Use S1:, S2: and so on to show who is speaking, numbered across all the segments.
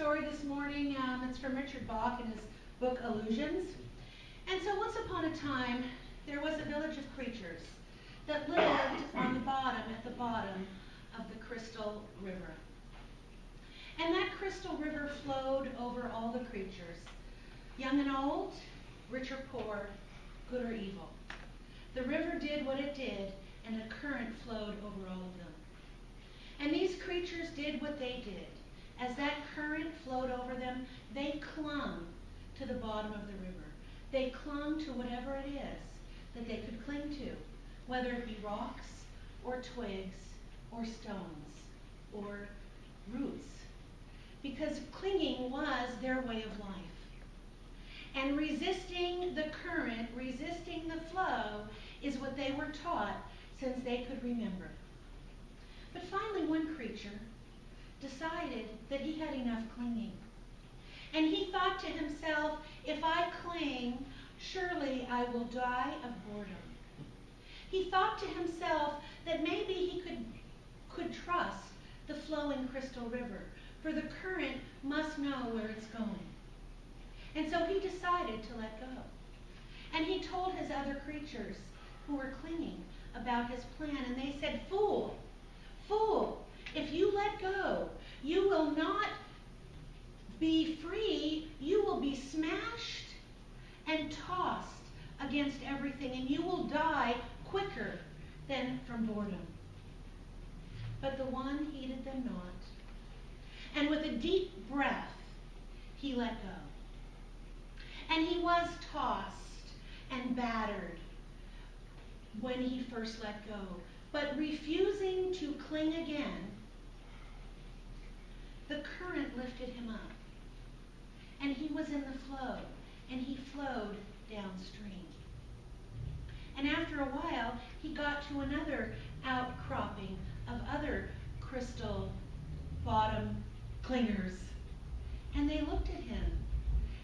S1: story this morning. It's from Richard Bach in his book Illusions. And so once upon a time, there was a village of creatures that lived on at the bottom of the Crystal River. And that Crystal River flowed over all the creatures, young and old, rich or poor, good or evil. The river did what it did, and a current flowed over all of them. And these creatures did what they did. As that current flowed over them, they clung to the bottom of the river. They clung to whatever it is that they could cling to, whether it be rocks or twigs or stones or roots, because clinging was their way of life. And resisting the current, resisting the flow, is what they were taught since they could remember. But finally, one creature decided that he had enough clinging. And he thought to himself, if I cling, surely I will die of boredom. He thought to himself that maybe he could trust the flowing Crystal River, for the current must know where it's going. And so he decided to let go. And he told his other creatures who were clinging about his plan, and they said, "Fool, fool, if you let go, you will not be free, you will be smashed and tossed against everything, and you will die quicker than from boredom." But the one heeded them not. And with a deep breath, he let go. And he was tossed and battered when he first let go. But refusing to cling again, the current lifted him up. And he was in the flow, and he flowed downstream. And after a while, he got to another outcropping of other crystal bottom clingers. And they looked at him,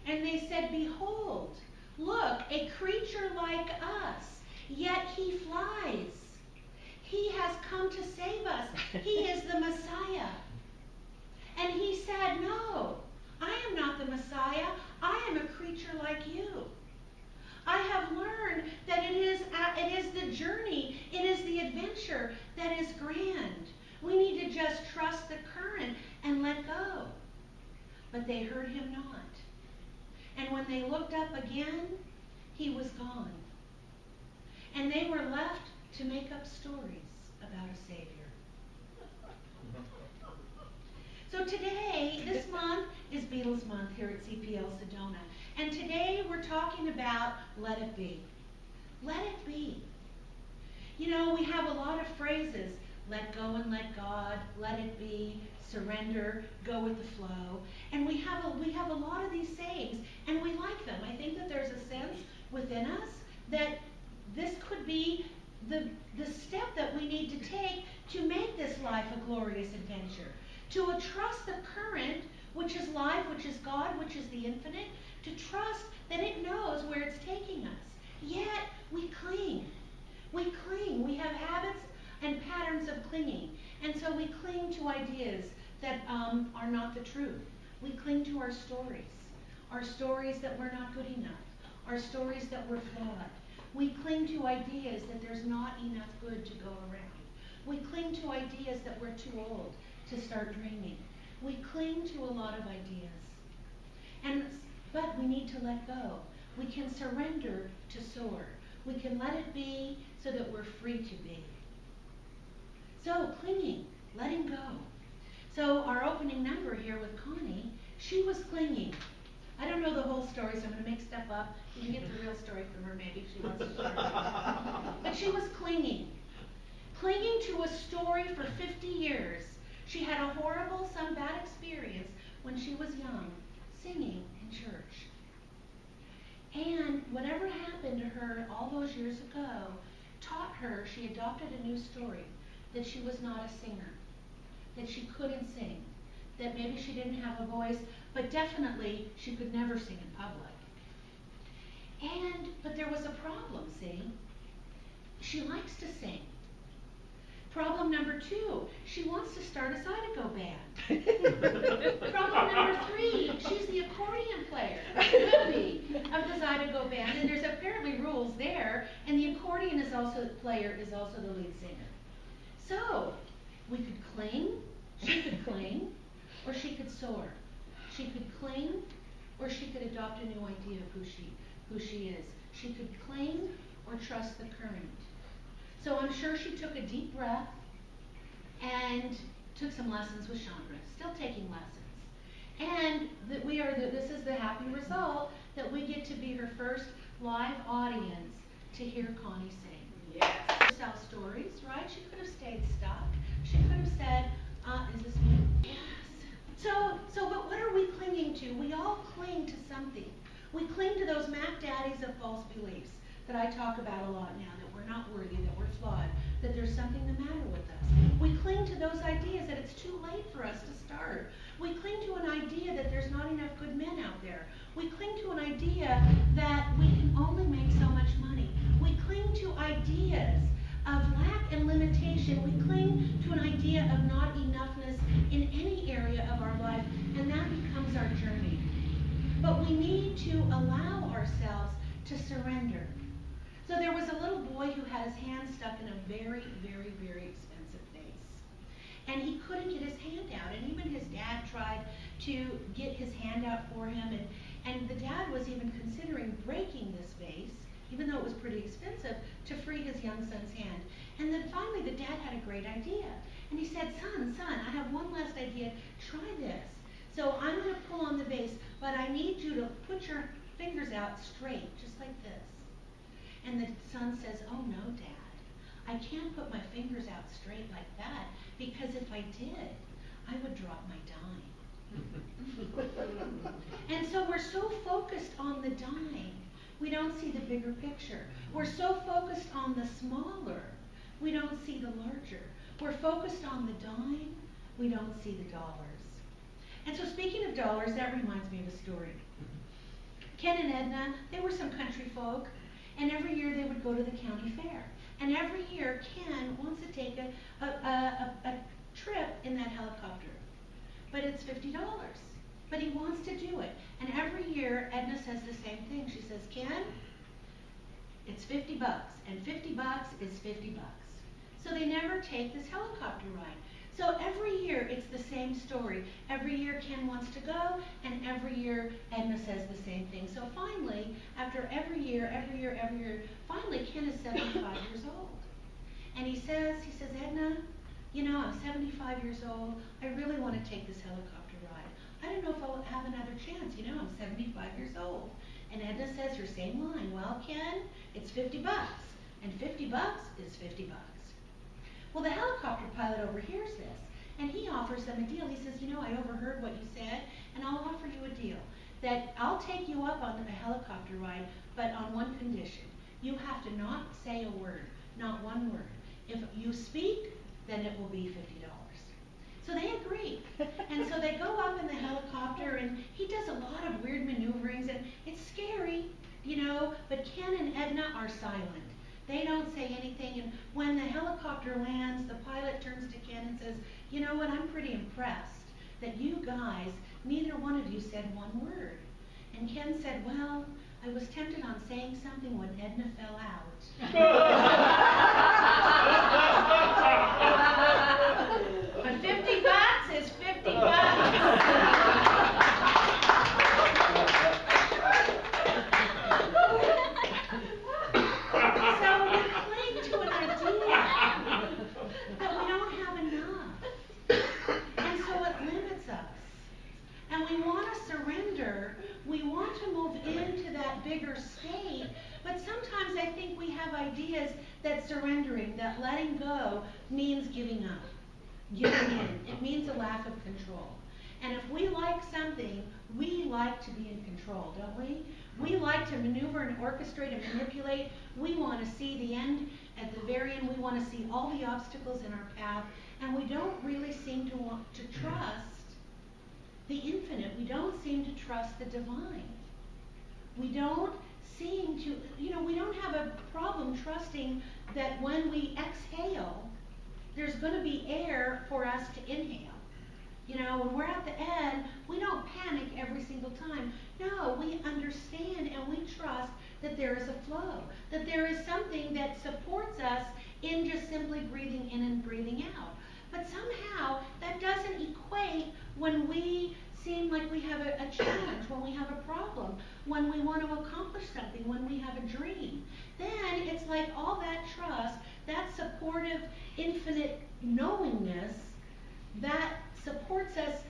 S1: and they said, "Behold, look, a creature like us, yet he flies. He has come to save us. He is the Messiah." And he said, "No, I am not the Messiah. I am a creature like you. I have learned that it is the journey, it is the adventure that is grand. We need to just trust the current and let go." But they heard him not. And when they looked up again, he was gone. And they were left to make up stories about a Savior. So today, this month is Beatles month here at CPL Sedona. And today we're talking about let it be. Let it be. You know, we have a lot of phrases: let go and let God, let it be, surrender, go with the flow. And we have a lot of these sayings, and we like them. I think that there's a sense within us that this could be the step that we need to take to make this life a glorious adventure. To trust the current, which is life, which is God, which is the infinite, to trust that it knows where it's taking us. Yet we cling. We cling. We have habits and patterns of clinging. And so we cling to ideas that are not the truth. We cling to our stories that we're not good enough, our stories that we're flawed. We cling to ideas that there's not enough good to go around. We cling to ideas that we're too old to start dreaming. We cling to a lot of ideas. But we need to let go. We can surrender to soar. We can let it be so that we're free to be. So clinging, letting go. So our opening number here with Connie, she was clinging. I don't know the whole story, so I'm going to make stuff up. You can get the real story from her maybe if she wants to share it. But she was clinging. Clinging to a story for 50 years. She had a horrible, some bad experience when she was young, singing in church. And whatever happened to her all those years ago taught her, she adopted a new story, that she was not a singer, that she couldn't sing, that maybe she didn't have a voice, but definitely she could never sing in public. But there was a problem, see? She likes to sing. Problem number 2, she wants to start a Zydeco band. Problem number 3, she's the accordion player, could be, of the Zydeco band, and there's apparently rules there, and the accordion player is also the lead singer. So, we could cling, she could cling, or she could soar. She could cling, or she could adopt a new idea of who she is. She could cling or trust the current. So I'm sure she took a deep breath and took some lessons with Chandra, still taking lessons. And that this is the happy result that we get to be her first live audience to hear Connie sing. Yes. Tell stories, right? She could have stayed stuck. She could have said, is this me? Yes. But what are we clinging to? We all cling to something. We cling to those Mac Daddies of false beliefs that I talk about a lot now, that we're not worthy, that we're flawed, that there's something the matter with us. We cling to those ideas that it's too late for us to start. We cling to an idea that there's not enough good men out there. We cling to an idea that we can only make so much money. We cling to ideas of lack and limitation. We cling to an idea of not enoughness in any area of our life, and that becomes our journey. But we need to allow ourselves to surrender. So there was a little boy who had his hand stuck in a very, very, very expensive vase. And he couldn't get his hand out. And even his dad tried to get his hand out for him. And the dad was even considering breaking this vase, even though it was pretty expensive, to free his young son's hand. And then finally the dad had a great idea. And he said, son, I have one last idea. Try this. So I'm going to pull on the vase, but I need you to put your fingers out straight, just like this. And the son says, oh no, Dad, I can't put my fingers out straight like that, because if I did, I would drop my dime. And so we're so focused on the dime, we don't see the bigger picture. We're so focused on the smaller, we don't see the larger. We're focused on the dime, we don't see the dollars. And so speaking of dollars, that reminds me of a story. Ken and Edna, they were some country folk, and every year they would go to the county fair. And every year Ken wants to take a trip in that helicopter. But it's $50. But he wants to do it. And every year Edna says the same thing. She says, Ken, it's $50, and $50 is $50. So they never take this helicopter ride. So every year it's the same story. Every year Ken wants to go, and every year Edna says the same thing. So finally, after every year, finally Ken is 75 years old. And he says, Edna, you know, I'm 75 years old. I really want to take this helicopter ride. I don't know if I'll have another chance. You know, I'm 75 years old. And Edna says her same line. Well, Ken, it's $50, and $50 is $50. Well, the helicopter pilot overhears this, and he offers them a deal. He says, you know, I overheard what you said, and I'll offer you a deal. That I'll take you up on a helicopter ride, but on one condition. You have to not say a word, not one word. If you speak, then it will be $50. So they agree. And so they go up in the helicopter, and he does a lot of weird maneuverings, and it's scary, you know, but Ken and Edna are silent. They don't say anything, and when the helicopter lands, the pilot turns to Ken and says, you know what, I'm pretty impressed that you guys, neither one of you said one word. And Ken said, well, I was tempted on saying something when Edna fell out. But $50 is $50. We want to surrender, we want to move into that bigger state, but sometimes I think we have ideas that surrendering, that letting go means giving up, giving in. It means a lack of control. And if we like something, we like to be in control, don't we? We like to maneuver and orchestrate and manipulate. We want to see the end at the very end. We want to see all the obstacles in our path, and we don't really seem to want to trust the infinite. We don't seem to trust the divine. We don't seem to, you know, we don't have a problem trusting that when we exhale, there's going to be air for us to inhale. You know, when we're at the end, we don't panic every single time. No, we understand and we trust that there is a flow, that there is something that supports us in just simply breathing in and breathing out. But somehow that doesn't equate when we seem like we have a challenge, when we have a problem, when we want to accomplish something, when we have a dream. Then it's like all that trust, that supportive, infinite knowingness that supports us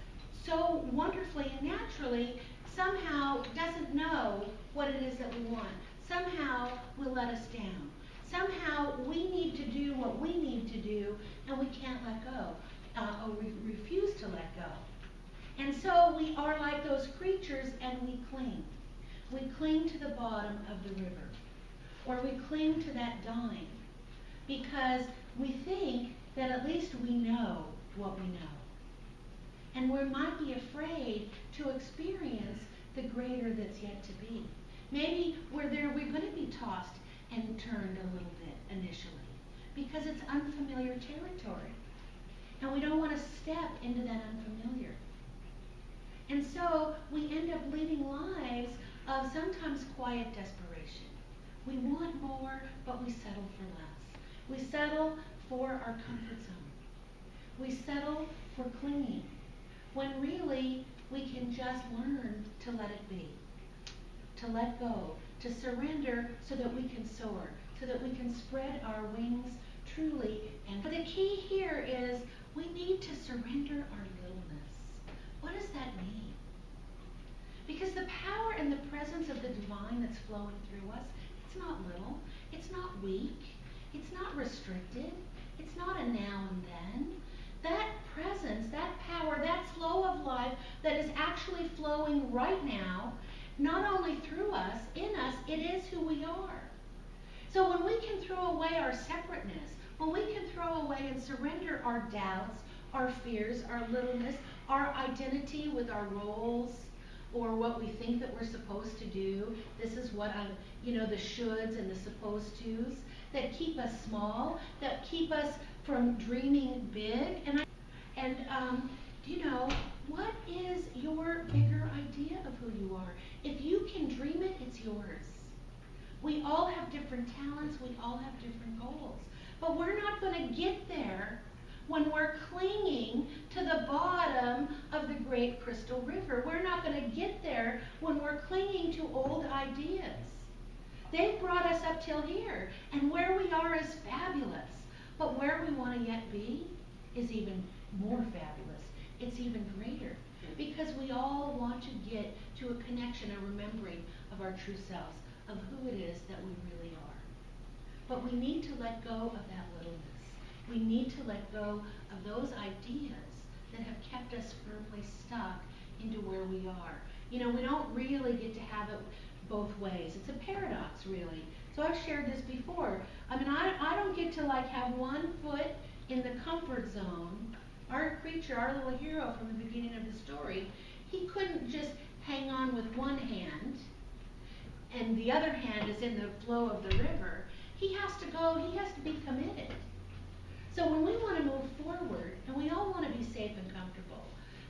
S1: so wonderfully and naturally somehow doesn't know what it is that we want. Somehow will let us down. Somehow we need to do what we need to do and we can't let go, or we refuse to let go. And so we are like those creatures and we cling. We cling to the bottom of the river, or we cling to that dime because we think that at least we know what we know. And we might be afraid to experience the greater that's yet to be. Maybe we're going to be tossed and turned a little bit initially because it's unfamiliar territory. And we don't want to step into that unfamiliar. And so we end up leading lives of sometimes quiet desperation. We want more, but we settle for less. We settle for our comfort zone. We settle for clinging, when really we can just learn to let it be, to let go, to surrender so that we can soar, so that we can spread our wings truly. And the key here is we need to surrender our littleness. What does that mean? Because the power and the presence of the divine that's flowing through us, it's not little, it's not weak, it's not restricted, it's not a now and then. That presence, that power, that flow of life that is actually flowing right now, not only through us, in us, it is who we are. So when we can throw away our separateness, when we can throw away and surrender our doubts, our fears, our littleness, our identity with our roles, or what we think that we're supposed to do, this is what the shoulds and the supposed tos, that keep us small, that keep us from dreaming big. What is your bigger idea of who you are? If you can dream it, it's yours. We all have different talents, we all have different goals. But we're not going to get there when we're clinging to the bottom of the great crystal river. We're not going to get there when we're clinging to old ideas. They've brought us up till here, and where we are is fabulous. But where we want to yet be is even more fabulous. It's even greater. Because we all want to get to a connection, a remembering of our true selves, of who it is that we really are. But we need to let go of that littleness. We need to let go of those ideas that have kept us firmly stuck into where we are. We don't really get to have it both ways. It's a paradox, really. So I've shared this before. I don't get to have one foot in the comfort zone. Our creature, our little hero from the beginning of the story, he couldn't just hang on with one hand and the other hand is in the flow of the river. He has to go, he has to be committed. So when we want to move forward, and we all want to be safe and comfortable,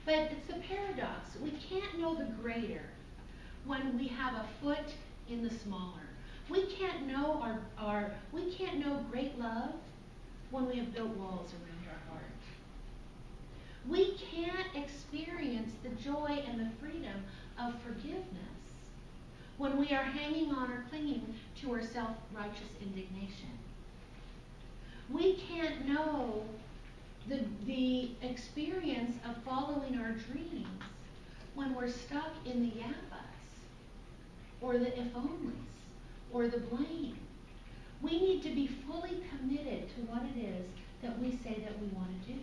S1: but it's the paradox. We can't know the greater when we have a foot in the smaller. We can't know we can't know great love when we have built walls around our heart. We can't experience the joy and the freedom of forgiveness when we are hanging on or clinging to our self-righteous indignation. We can't know the experience of following our dreams when we're stuck in the yappas, or the if-onlys, or the blame. We need to be fully committed to what it is that we say that we want to do.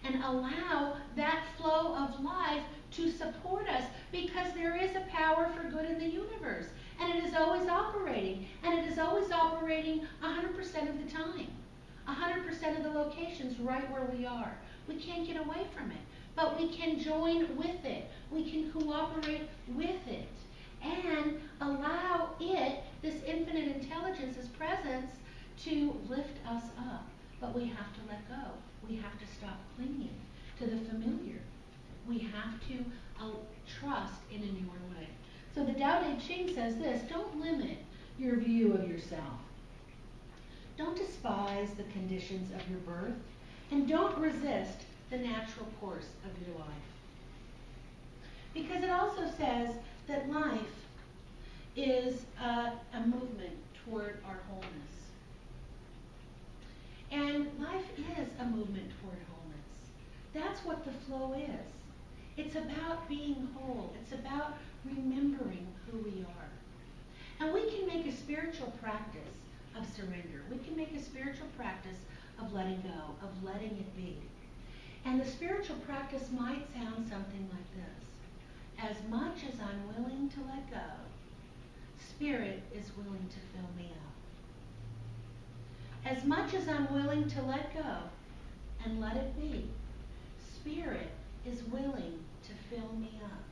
S1: And allow that flow of life to support us, because there is a power for good in the universe. And it is always operating. And it is always operating 100% of the time. 100% of the locations right where we are. We can't get away from it. But we can join with it. We can cooperate with it. And allow it, this infinite intelligence, this presence, to lift us up, But we have to let go. We have to stop clinging to the familiar. We have to trust in a newer way. So the Tao Te Ching says this: don't limit your view of yourself. Don't despise the conditions of your birth, and don't resist the natural course of your life. Because it also says that life is a movement toward our wholeness. And life is a movement toward wholeness. That's what the flow is. It's about being whole. It's about remembering who we are. And we can make a spiritual practice of surrender. We can make a spiritual practice of letting go, of letting it be. And the spiritual practice might sound something like this: as much as I'm willing to let go, Spirit is willing to fill me up. As much as I'm willing to let go and let it be, Spirit is willing to fill me up.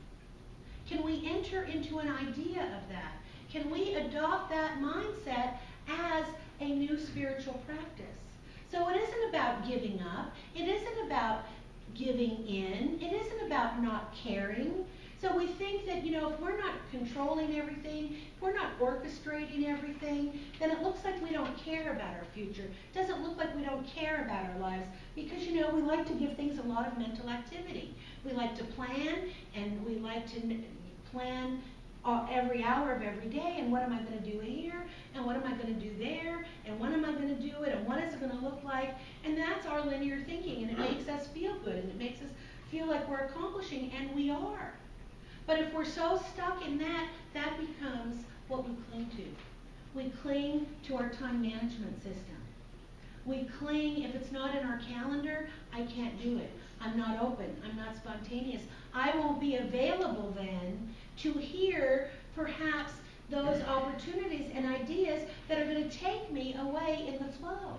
S1: Can we enter into an idea of that? Can we adopt that mindset as a new spiritual practice? So it isn't about giving up. It isn't about giving in. It isn't about not caring. So we think that, if we're not controlling everything, if we're not orchestrating everything, then it looks like we don't care about our future. It doesn't look like we don't care about our lives because, we like to give things a lot of mental activity. We like to plan, and we like to plan every hour of every day, and what am I going to do here, and what am I going to do there, and when am I going to do it, and what is it going to look like? And that's our linear thinking, and it makes us feel good, and it makes us feel like we're accomplishing, and we are. But if we're so stuck in that, that becomes what we cling to. We cling to our time management system. We cling, if it's not in our calendar, I can't do it. I'm not open. I'm not spontaneous. I won't be available then to hear perhaps those opportunities and ideas that are going to take me away in the flow.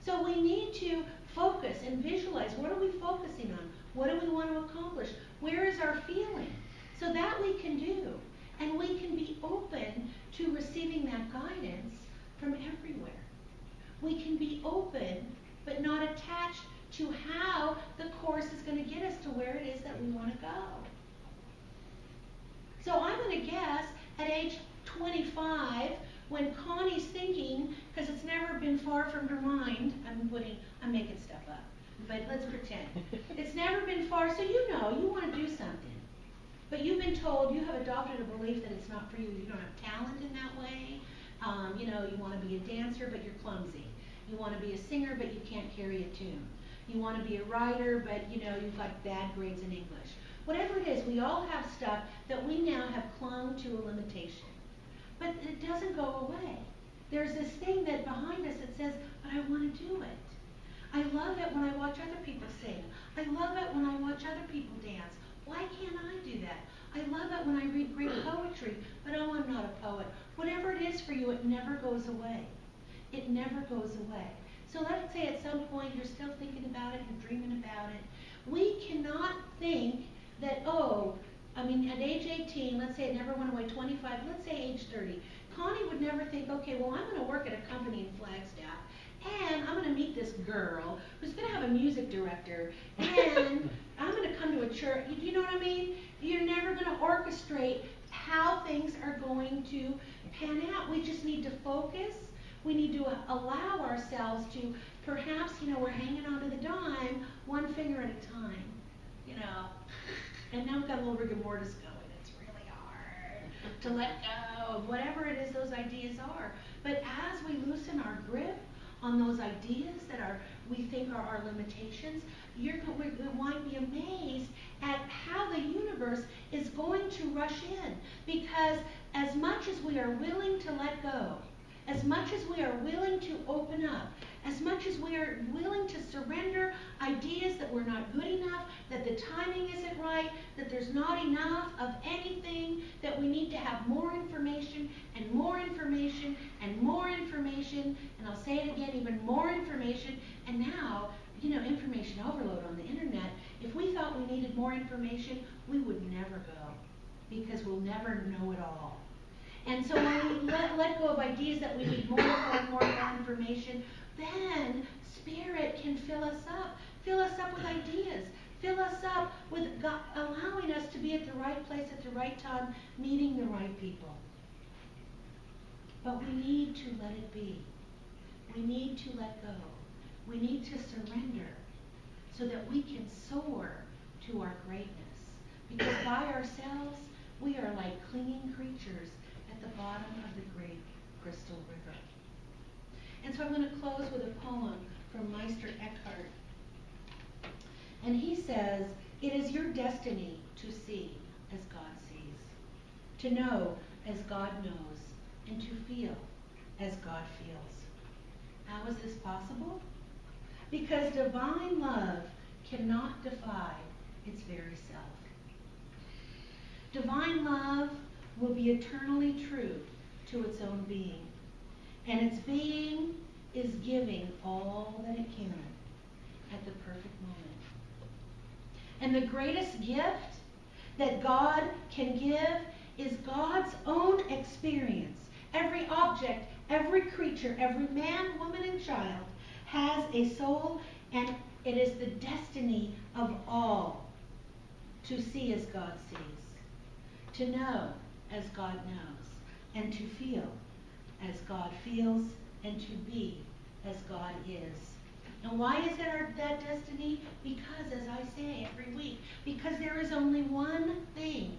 S1: So we need to focus and visualize. What are we focusing on? What do we want to accomplish? Where is our feeling? So that we can do. And we can be open to receiving that guidance from everywhere. We can be open, but not attached to how the course is going to get us to where it is that we want to go. So I'm going to guess at age 25, when Connie's thinking, because it's never been far from her mind, I'm making stuff up, but let's pretend. It's never been far, so you want to do something. But you've been told, you have adopted a belief that it's not for you. You don't have talent in that way. You want to be a dancer, but you're clumsy. You want to be a singer, but you can't carry a tune. You want to be a writer, but you've got bad grades in English. Whatever it is, we all have stuff that we now have clung to a limitation. But it doesn't go away. There's this thing that behind us that says, but I want to do it. I love it when I watch other people sing. I love it when I watch other people dance. Why can't I do that? I love it when I read great poetry, but I'm not a poet. Whatever it is for you, it never goes away. It never goes away. So let's say at some point you're still thinking about it, you're dreaming about it. We cannot think that, at age 18, let's say it never went away, 25, let's say age 30. Connie would never think, okay, well, I'm going to work at a company in Flagstaff, and I'm going to meet this girl who's going to have a music director, and I'm going to come to a church. You know what I mean? You're never going to orchestrate how things are going to pan out. We just need to focus. We need to allow ourselves to, perhaps, we're hanging onto the dime one finger at a time, And now we've got a little rigor mortis going. It's really hard to let go of whatever it is those ideas are. But as we loosen our grip on those ideas that we think are our limitations, we might be amazed at how the universe is going to rush in. Because as much as we are willing to let go, as much as we are willing to open up, as much as we are willing to surrender ideas that we're not good enough, that the timing isn't right, that there's not enough of anything, that we need to have more information and more information and more information, and I'll say it again, even more information, and now, information overload on the internet. If we thought we needed more information, we would never go, because we'll never know it all. And so when we let go of ideas that we need more information, then can fill us up. Fill us up with ideas. Fill us up with God, allowing us to be at the right place at the right time, meeting the right people. But we need to let it be. We need to let go. We need to surrender so that we can soar to our greatness. Because by ourselves, we are like clinging creatures at the bottom of the great crystal river. And so I'm going to close with a poem from Meister Eckhart. And he says, "It is your destiny to see as God sees, to know as God knows, and to feel as God feels." How is this possible? Because divine love cannot defy its very self. Divine love will be eternally true to its own being, and its being is giving all that it can at the perfect moment. And the greatest gift that God can give is God's own experience. Every object, every creature, every man, woman, and child has a soul, and it is the destiny of all to see as God sees, to know as God knows, and to feel as God feels, and to be as God is. And why is it that destiny? Because, as I say every week, because there is only one thing.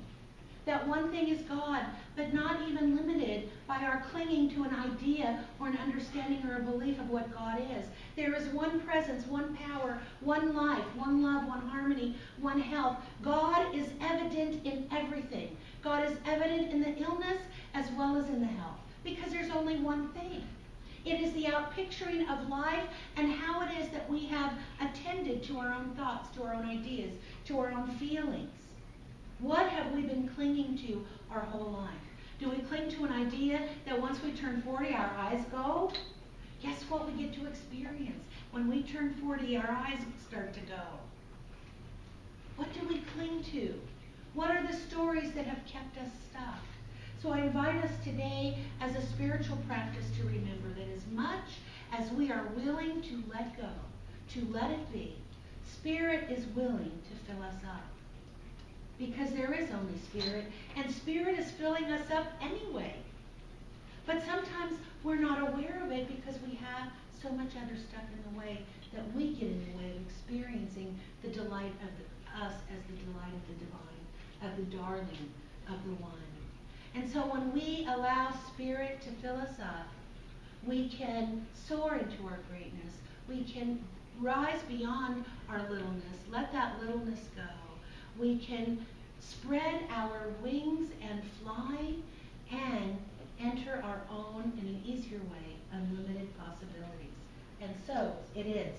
S1: That one thing is God, but not even limited by our clinging to an idea or an understanding or a belief of what God is. There is one presence, one power, one life, one love, one harmony, one health. God is evident in everything. God is evident in the illness as well as in the health, because there's only one thing. It is the outpicturing of life and how it is that we have attended to our own thoughts, to our own ideas, to our own feelings. What have we been clinging to our whole life? Do we cling to an idea that once we turn 40, our eyes go? Guess what we get to experience? When we turn 40, our eyes start to go. What do we cling to? What are the stories that have kept us stuck? So I invite us today as a spiritual practice to remember that as much as we are willing to let go, to let it be, Spirit is willing to fill us up. Because there is only Spirit, and Spirit is filling us up anyway. But sometimes we're not aware of it because we have so much other stuff in the way that we get in the way of experiencing the delight of us as the delight of the divine, of the darling, of the one. And so when we allow Spirit to fill us up, we can soar into our greatness. We can rise beyond our littleness. Let that littleness go. We can spread our wings and fly and enter our own, in an easier way, unlimited possibilities. And so it is.